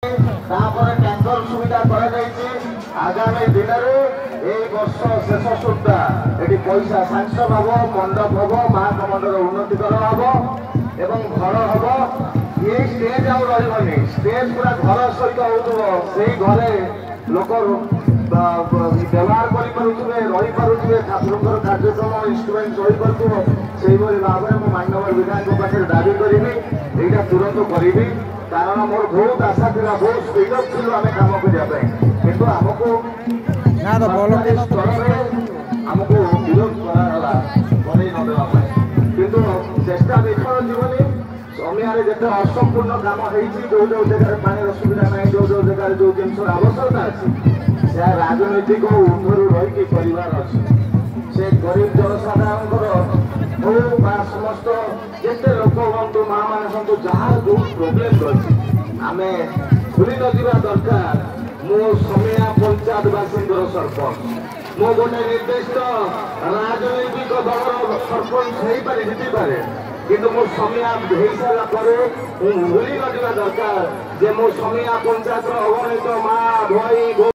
tanker सुविधा आगामी दिन में वर्ष शेष सुधा ये पैसा सांसद हम मंडप हम माँ मंडल उन्नतिकरण हम एवं घर हम ये स्टेज आनी स्टेज पूरा घर सहित हो घरे लोक व्यवहार करें ठाकुर कार्यक्रम इन्स्ट्रुमेंट रही पारे भाव में माननीय विधायक पाखे दावी करी यहाँ तुरंत करी कारण मोर बहुत आशा था बहुत स्पीड अप थी आम कम करने कि आमको स्तर में आमको विरोध कराला किंतु चेष्टा विफल जीवनी समय जिते असंपूर्ण कम हो जगह पानी सुविधा ना जो जगह जो जिन आवश्यकता अच्छी से राजनैतिक ऊर्धर रही परिवार अच्छे से गरीब जनसाधारण समस्त जिते लोक हूँ माँ मैंने हूँ जहाँ जो प्रोब्लेम रही आम भूली न दरकार मो समिया पंचायत बासिंदर सरपंच मो गोटे निर्दिष्ट राजनैतिक दल सरपंच हो पारे किंतु मो समिया हो सारा भूली न दरकार जे मो समिया पंचायत अगणित माँ भाई